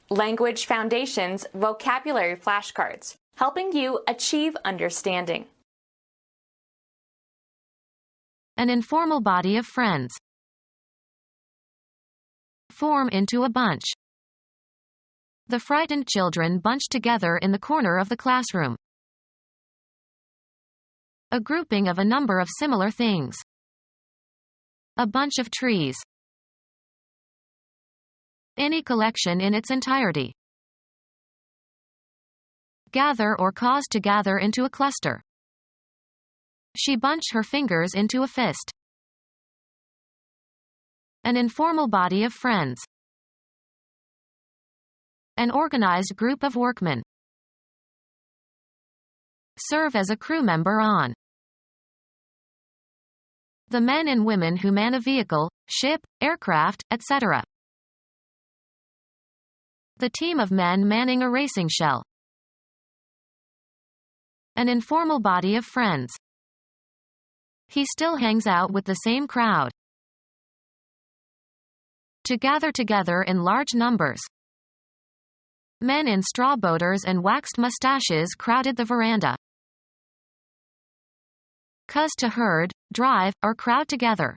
Language Foundations Vocabulary Flashcards, helping you achieve understanding. An informal body of friends. Form into a bunch. The frightened children bunched together in the corner of the classroom. A grouping of a number of similar things. A bunch of trees. Any collection in its entirety. Gather or cause to gather into a cluster. She bunched her fingers into a fist. An informal body of friends. An organized group of workmen. Serve as a crew member on. The men and women who man a vehicle, ship, aircraft, etc. The team of men manning a racing shell. An informal body of friends. He still hangs out with the same crowd. To gather together in large numbers. Men in straw boaters and waxed mustaches crowded the veranda. Cause to herd, drive, or crowd together.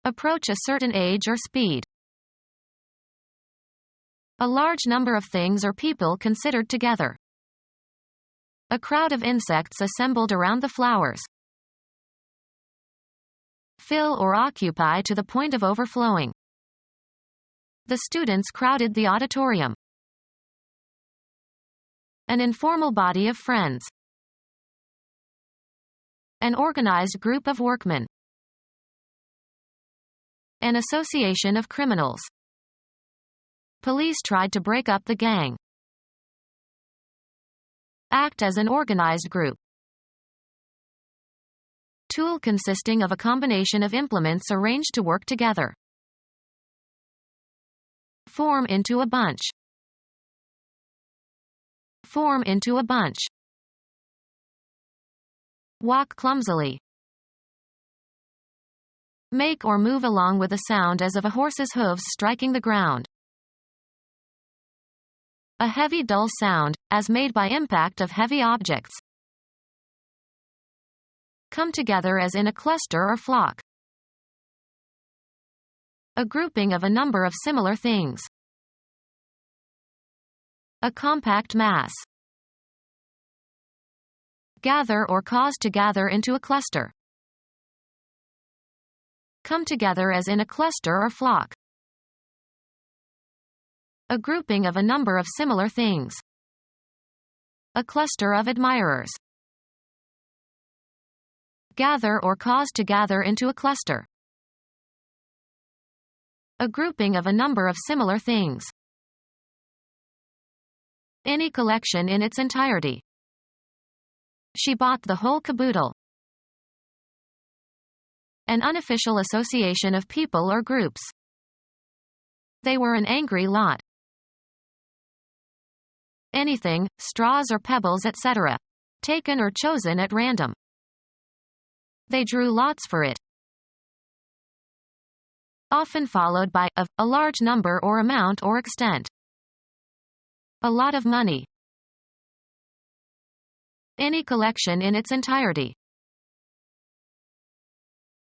Approach a certain age or speed. A large number of things or people considered together. A crowd of insects assembled around the flowers. Fill or occupy to the point of overflowing. The students crowded the auditorium. An informal body of friends. An organized group of workmen. An association of criminals. Police tried to break up the gang. Act as an organized group. Tool consisting of a combination of implements arranged to work together. Form into a bunch. Form into a bunch. Walk clumsily. Make or move along with a sound as of a horse's hooves striking the ground. A heavy dull sound, as made by impact of heavy objects. Come together as in a cluster or flock. A grouping of a number of similar things. A compact mass. Gather or cause to gather into a cluster. Come together as in a cluster or flock. A grouping of a number of similar things. A cluster of admirers. Gather or cause to gather into a cluster. A grouping of a number of similar things. Any collection in its entirety. She bought the whole caboodle. An unofficial association of people or groups. They were an angry lot. Anything, straws or pebbles, etc. Taken or chosen at random. They drew lots for it. Often followed by of, a large number or amount or extent. A lot of money. Any collection in its entirety.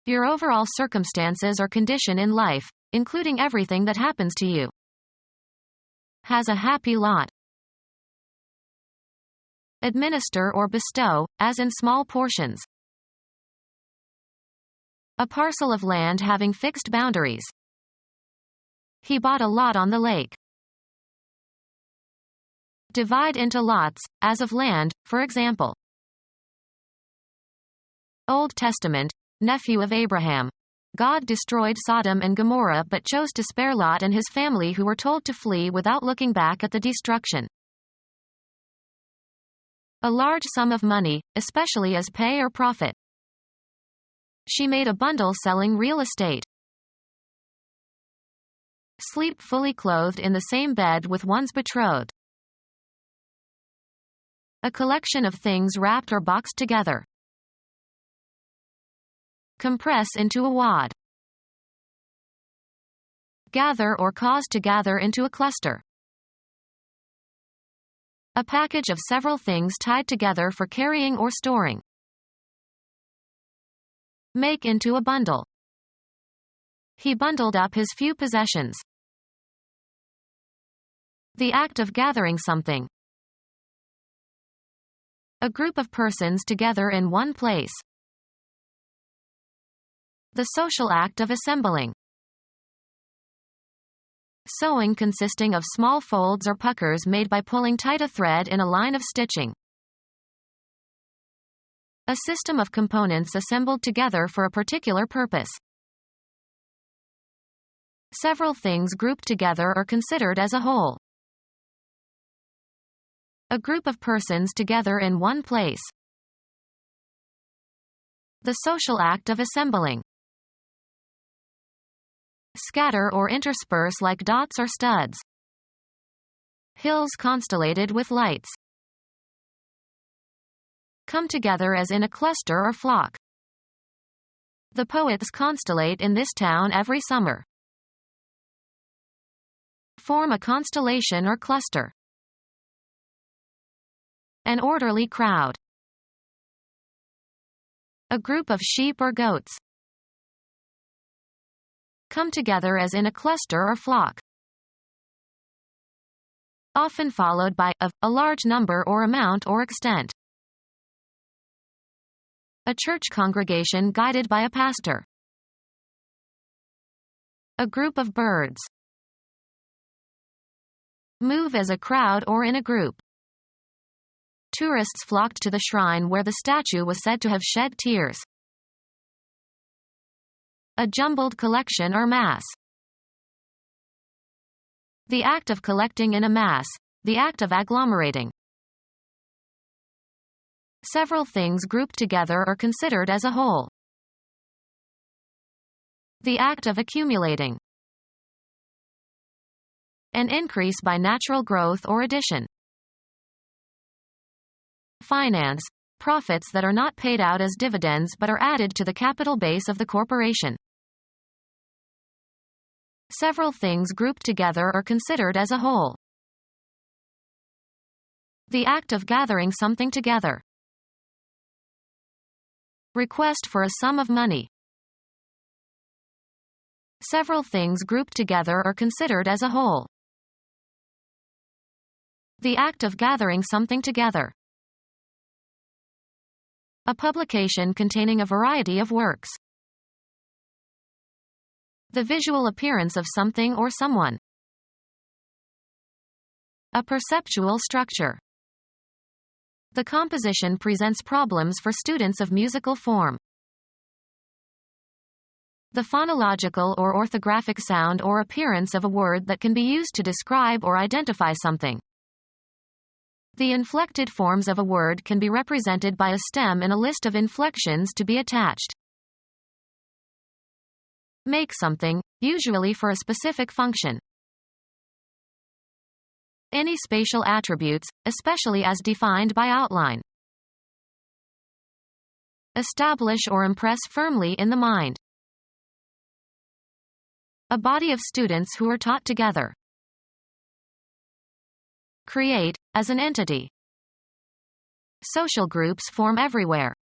Your overall circumstances or condition in life, including everything that happens to you. Has a happy lot. Administer or bestow, as in small portions. A parcel of land having fixed boundaries. He bought a lot on the lake. Divide into lots, as of land, for example. Old Testament, nephew of Abraham. God destroyed Sodom and Gomorrah but chose to spare Lot and his family, who were told to flee without looking back at the destruction. A large sum of money, especially as pay or profit. She made a bundle selling real estate. Sleep fully clothed in the same bed with one's betrothed. A collection of things wrapped or boxed together. Compress into a wad. gather or cause to gather into a cluster. A package of several things tied together for carrying or storing. Make into a bundle. He bundled up his few possessions. The act of gathering something. A group of persons together in one place. The social act of assembling. Sewing, consisting of small folds or puckers made by pulling tight a thread in a line of stitching. A system of components assembled together for a particular purpose. Several things grouped together or considered as a whole. A group of persons together in one place. The social act of assembling. Scatter or intersperse like dots or studs. Hills constellated with lights. Come together as in a cluster or flock. The poets constellate in this town every summer. Form a constellation or cluster. An orderly crowd. A group of sheep or goats. Come together as in a cluster or flock. Often followed by of, a large number or amount or extent. A church congregation guided by a pastor. A group of birds. Move as a crowd or in a group. Tourists flocked to the shrine where the statue was said to have shed tears. A jumbled collection or mass. The act of collecting in a mass, the act of agglomerating. Several things grouped together or considered as a whole. The act of accumulating. An increase by natural growth or addition. Finance, profits that are not paid out as dividends but are added to the capital base of the corporation. Several things grouped together or considered as a whole. The act of gathering something together. Request for a sum of money. Several things grouped together or considered as a whole. The act of gathering something together. A publication containing a variety of works. The visual appearance of something or someone. A perceptual structure. The composition presents problems for students of musical form. The phonological or orthographic sound or appearance of a word that can be used to describe or identify something. The inflected forms of a word can be represented by a stem in a list of inflections to be attached. Make something, usually for a specific function. Any spatial attributes, especially as defined by outline. Establish or impress firmly in the mind. A body of students who are taught together. Create, as an entity. Social groups form everywhere.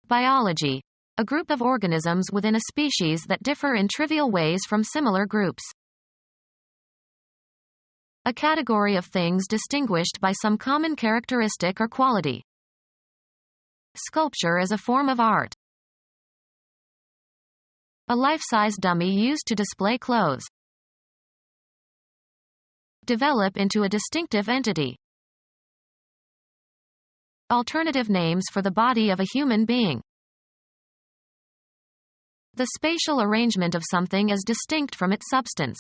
Biology. A group of organisms within a species that differ in trivial ways from similar groups. A category of things distinguished by some common characteristic or quality. Sculpture is a form of art. A life-size dummy used to display clothes. Develop into a distinctive entity. Alternative names for the body of a human being. The spatial arrangement of something is distinct from its substance.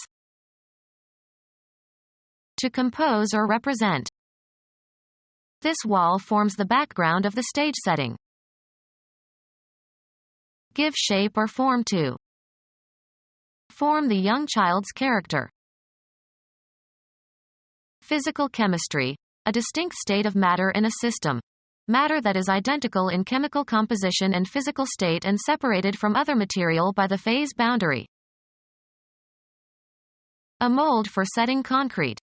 To compose or represent. This wall forms the background of the stage setting. Give shape or form to. Form the young child's character. Physical chemistry. A distinct state of matter in a system. Matter that is identical in chemical composition and physical state and separated from other material by the phase boundary. A mold for setting concrete.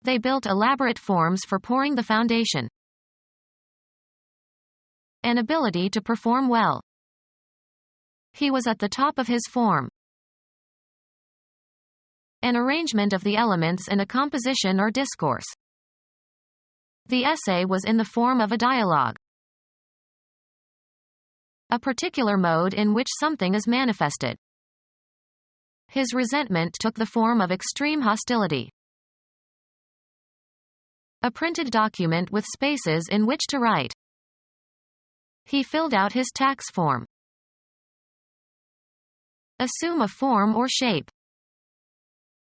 They built elaborate forms for pouring the foundation. An ability to perform well. He was at the top of his form. An arrangement of the elements in a composition or discourse. The essay was in the form of a dialogue. A particular mode in which something is manifested. His resentment took the form of extreme hostility. A printed document with spaces in which to write. He filled out his tax form. Assume a form or shape.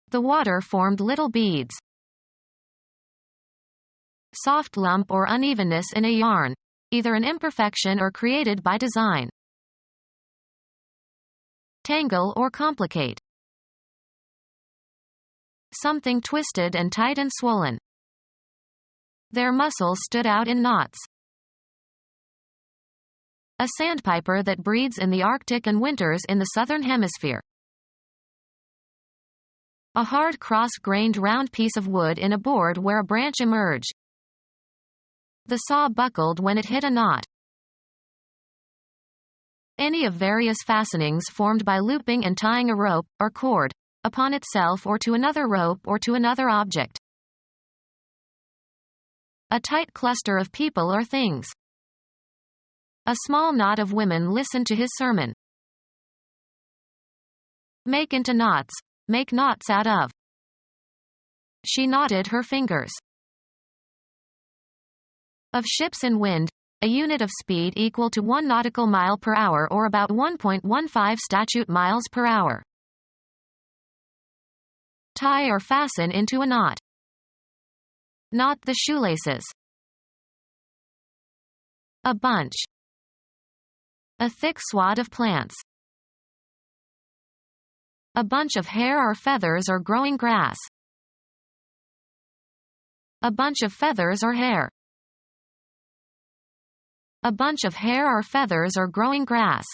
The water formed little beads. Soft lump or unevenness in a yarn, either an imperfection or created by design. Tangle or complicate. Something twisted and tight and swollen. Their muscles stood out in knots. A sandpiper that breeds in the Arctic and winters in the southern hemisphere. A hard cross-grained round piece of wood in a board where a branch emerged. The saw buckled when it hit a knot. Any of various fastenings formed by looping and tying a rope, or cord, upon itself or to another rope or to another object. A tight cluster of people or things. A small knot of women listened to his sermon. Make into knots, make knots out of. She knotted her fingers. Of ships in wind, a unit of speed equal to 1 nautical mile per hour or about 1.15 statute miles per hour. Tie or fasten into a knot. Knot the shoelaces. A bunch. A thick swad of plants. A bunch of hair or feathers or growing grass. A bunch of feathers or hair. A bunch of hair or feathers or growing grass.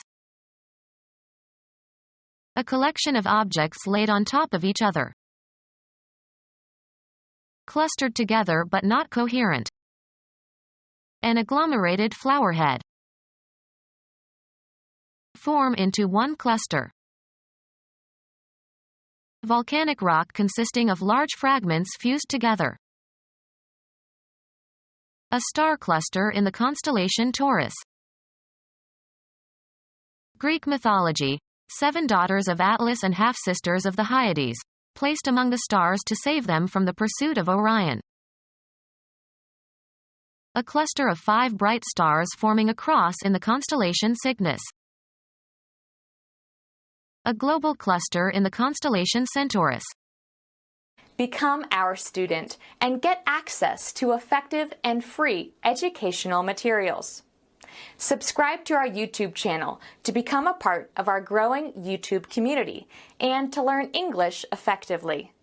A collection of objects laid on top of each other. Clustered together but not coherent. An agglomerated flowerhead. Form into one cluster. Volcanic rock consisting of large fragments fused together. A star cluster in the constellation Taurus. Greek mythology, 7 daughters of Atlas and half-sisters of the Hyades, placed among the stars to save them from the pursuit of Orion. A cluster of 5 bright stars forming a cross in the constellation Cygnus. A global cluster in the constellation Centaurus. Become our student and get access to effective and free educational materials. Subscribe to our YouTube channel to become a part of our growing YouTube community and to learn English effectively.